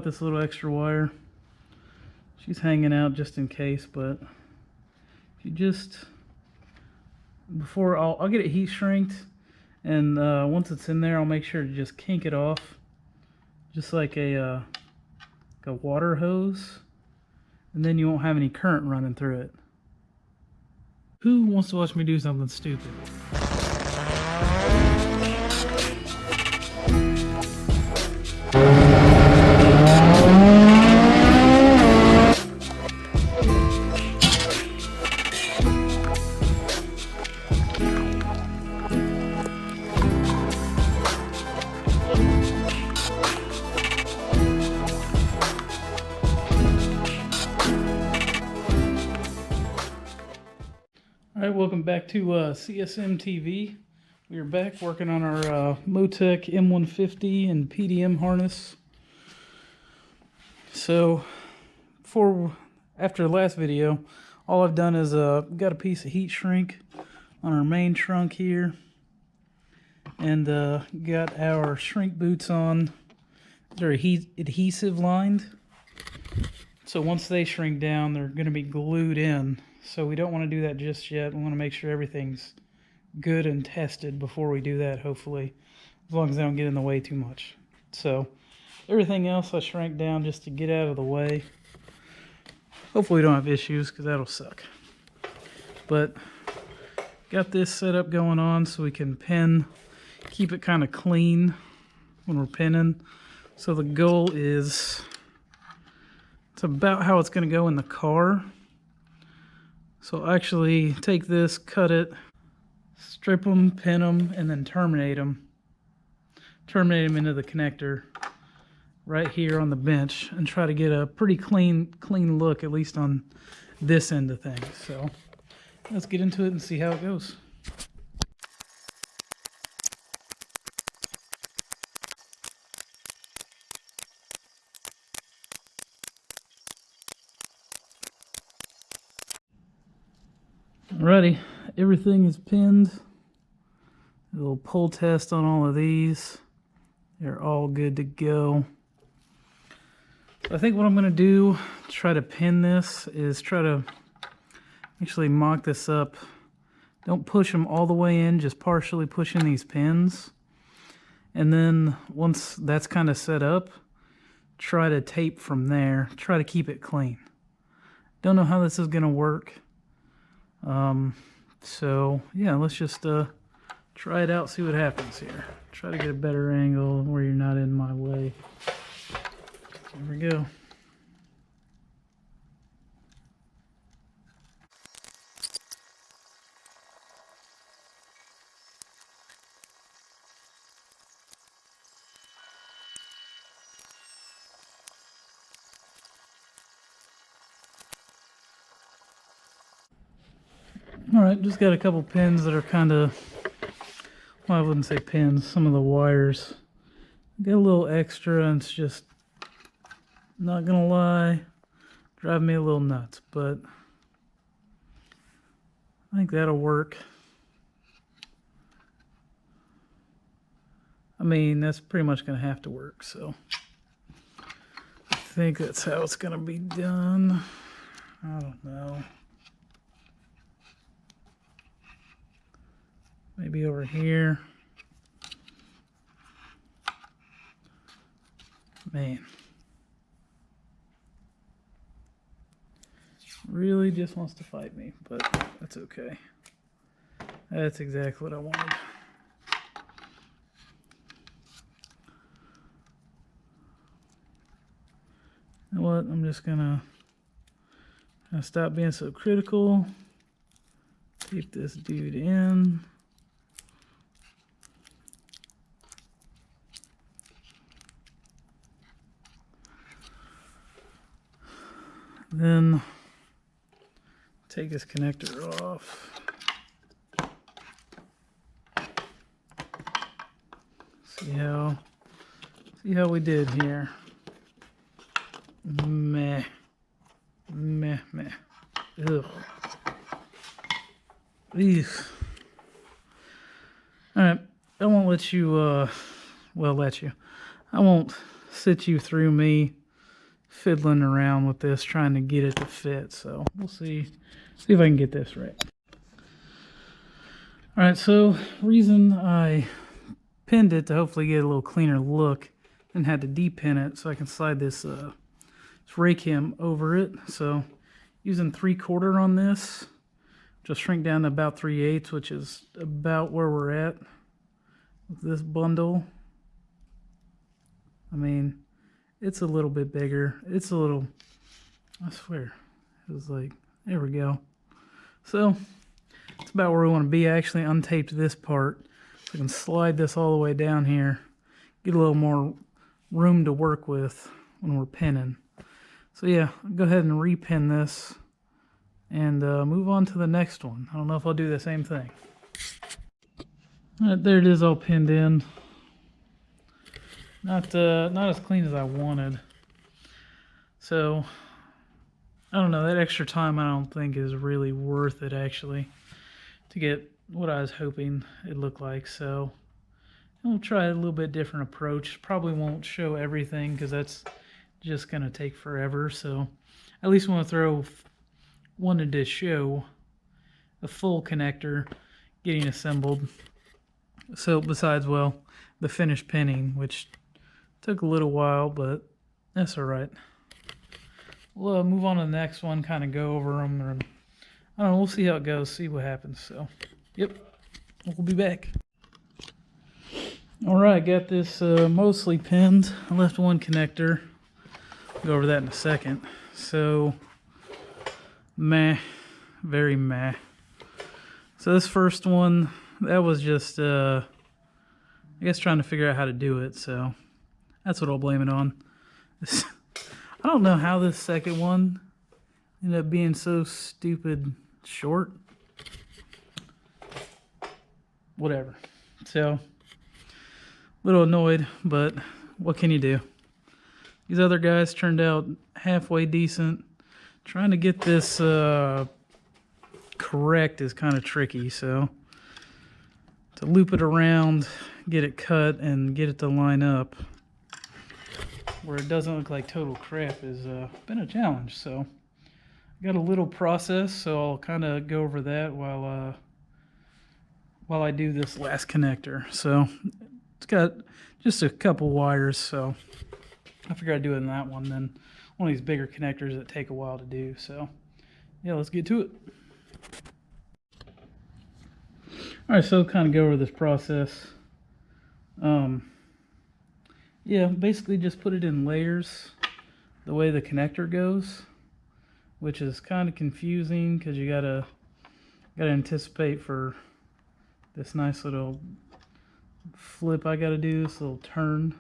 This little extra wire. She's hanging out just in case, but if you just I'll get it heat shrinked, and once it's in there, I'll make sure to just kink it off, just like a water hose, and then you won't have any current running through it. Who wants to watch me do something stupid? Alright, welcome back to CSM TV. We are back working on our Motec M150 and PDM harness. So, after the last video, all I've done is got a piece of heat shrink on our main trunk here, and got our shrink boots on. They're adhesive lined, so once they shrink down, they're going to be glued in. So we don't want to do that just yet. We want to make sure everything's good and tested before we do that, hopefully, as long as they don't get in the way too much. So everything else I shrank down just to get out of the way. Hopefully we don't have issues, because that'll suck. But got this setup going on so we can pin, keep it kind of clean when we're pinning. So the goal is, it's about how it's going to go in the car. So I'll actually take this, cut it, strip them, pin them, and then terminate them. Terminate them into the connector right here on the bench, and try to get a pretty clean look, at least on this end of things. So let's get into it and see how it goes. Alrighty, everything is pinned. A little pull test on all of these. They're all good to go. So I think what I'm going to do to try to pin this is try to actually mock this up. Don't push them all the way in, just partially push in these pins. And then once that's kind of set up, try to tape from there. Try to keep it clean. Don't know how this is going to work. So yeah, let's just try it out, see what happens here. Try to get a better angle where you're not in my way. Here we go. Alright, just got a couple pins that are kind of, well, I wouldn't say pins, some of the wires. Got a little extra, and it's just, not gonna lie, driving me a little nuts, but I think that'll work. I mean, that's pretty much gonna have to work, so I think that's how it's gonna be done. I don't know. Maybe over here. Man. Really just wants to fight me, but that's okay. That's exactly what I wanted. You know what? I'm just gonna stop being so critical. Keep this dude in. Then take this connector off. See how we did here. Meh. Ugh. Eesh. Alright, I won't let you I won't sit you through me fiddling around with this, trying to get it to fit. So we'll see if I can get this right. All right, so reason I pinned it to hopefully get a little cleaner look and had to de-pin it so I can slide this rake hem over it. So using 3/4 on this, just shrink down to about 3/8, which is about where we're at with this bundle. I mean, it's a little bit bigger. It's a little, I swear, it was like, there we go. So it's about where we want to be. I actually untaped this part so I can slide this all the way down here, get a little more room to work with when we're pinning. So yeah, I'll go ahead and repin this and move on to the next one. I don't know if I'll do the same thing. All right, there it is, all pinned in. Not as clean as I wanted. So I don't know, that extra time I don't think is really worth it actually to get what I was hoping it looked like. So we'll try a little bit different approach. Probably won't show everything because that's just gonna take forever. So at least wanted to show the full connector getting assembled. So besides, well, the finished pinning, which took a little while, but that's all right. We'll move on to the next one, kind of go over them. And, I don't know, we'll see how it goes, see what happens. So, yep, we'll be back. All right, got this mostly pinned. I left one connector. I'll go over that in a second. So, meh, very meh. So this first one, that was just, I guess trying to figure out how to do it. So that's what I'll blame it on. I don't know how this second one ended up being so stupid short. Whatever. So, a little annoyed, but what can you do? These other guys turned out halfway decent. Trying to get this correct is kind of tricky, so to loop it around, get it cut, and get it to line up where it doesn't look like total crap has been a challenge. So I got a little process, so I'll kind of go over that while I do this last connector. So it's got just a couple wires, so I figured I'd do it in that one, then one of these bigger connectors that take a while to do. So yeah, let's get to it. All right, so kind of go over this process. Yeah, basically just put it in layers the way the connector goes, which is kind of confusing because you gotta anticipate for this nice little flip I gotta do, this little turn.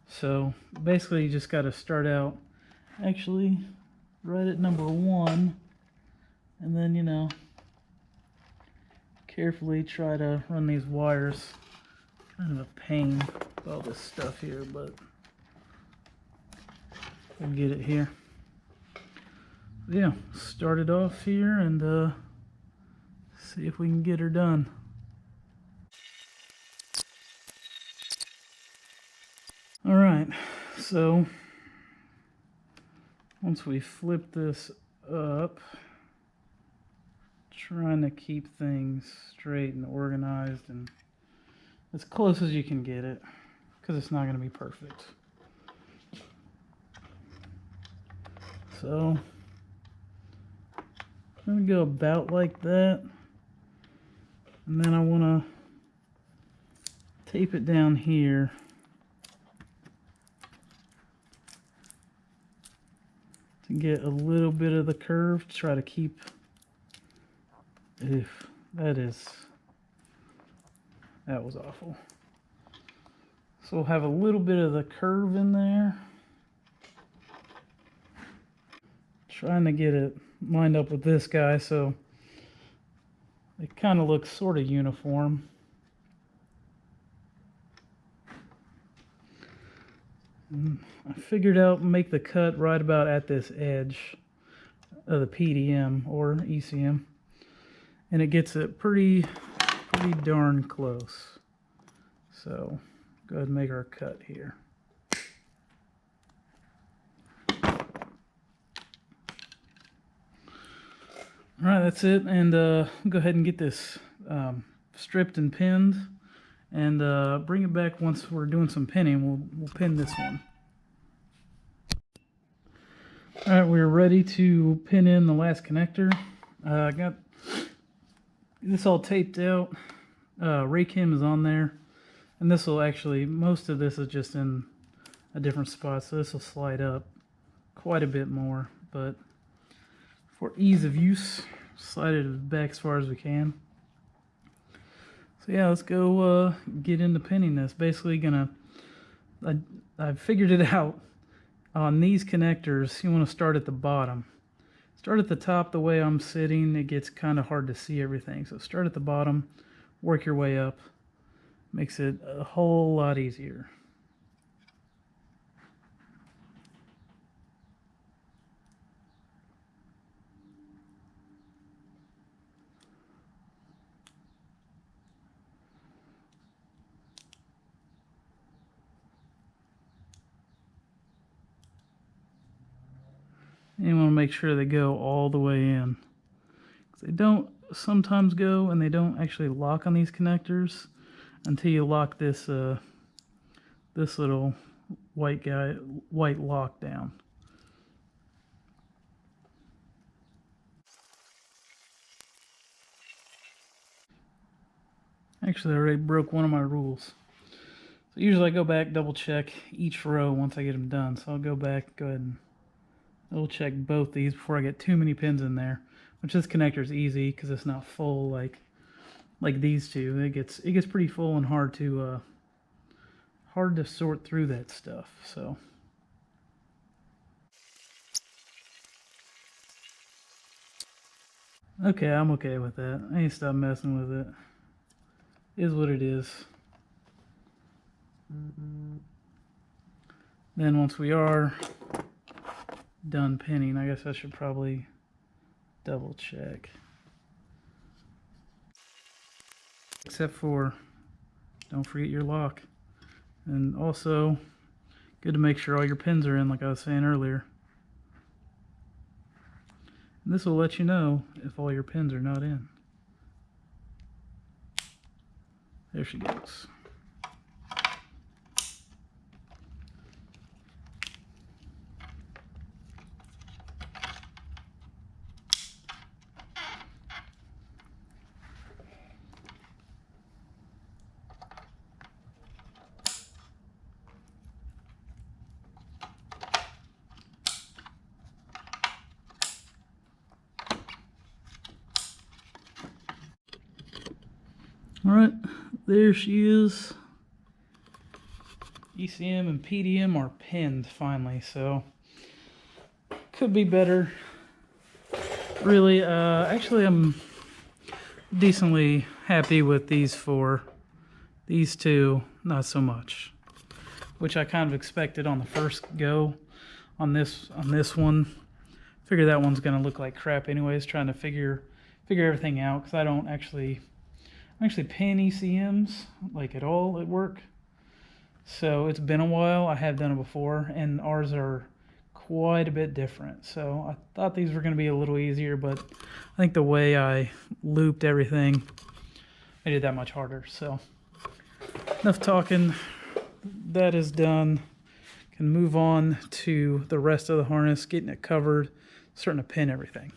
So basically you just gotta start out actually right at number 1, and then, you know, carefully try to run these wires. Kind of a pain with all this stuff here, but we'll get it here. Yeah, start it off here and see if we can get her done. All right, so once we flip this up, trying to keep things straight and organized and as close as you can get it, because it's not going to be perfect. So I'm going to go about like that, and then I want to tape it down here to get a little bit of the curve to try to keep. Oof, that was awful. So we'll have a little bit of the curve in there. Trying to get it lined up with this guy so it kind of looks sort of uniform. And I figured out make the cut right about at this edge of the PDM or ECM, and it gets it pretty darn close. So go ahead and make our cut here. All right, that's it, and go ahead and get this stripped and pinned, and bring it back once we're doing some pinning. We'll pin this one. All right, we're ready to pin in the last connector. I got this all taped out. Rake hem is on there, and this will actually, most of this is just in a different spot, so this will slide up quite a bit more, but for ease of use, slide it back as far as we can. So yeah, let's go get into pinning this. Basically I figured it out. On these connectors, you want to start at the bottom. Start at the top. The way I'm sitting, it gets kind of hard to see everything. So start at the bottom, work your way up. Makes it a whole lot easier. And you want to make sure they go all the way in. They don't sometimes go, and they don't actually lock on these connectors until you lock this this little white lock down. Actually, I already broke one of my rules. So usually I go back, double check each row once I get them done. So I'll go back, go ahead and double check both these before I get too many pins in there. Which this connector is easy because it's not full like these two. It gets pretty full and hard to sort through that stuff. So okay, I'm okay with that. I need to stop messing with it. It is what it is. Then once we are done pinning, I guess I should probably double check. Except for, don't forget your lock. And also, good to make sure all your pins are in, like I was saying earlier. And this will let you know if all your pins are not in. There she goes. Alright, there she is. ECM and PDM are pinned finally, so could be better. Really, actually I'm decently happy with these four. These two, not so much. Which I kind of expected on the first go. On this one, figure that one's gonna look like crap anyways, trying to figure everything out, because I don't actually pin ECMs like at all at work. So it's been a while. I have done it before, and ours are quite a bit different. So I thought these were going to be a little easier, but I think the way I looped everything made it that much harder. So enough talking. That is done. Can move on to the rest of the harness, getting it covered, starting to pin everything.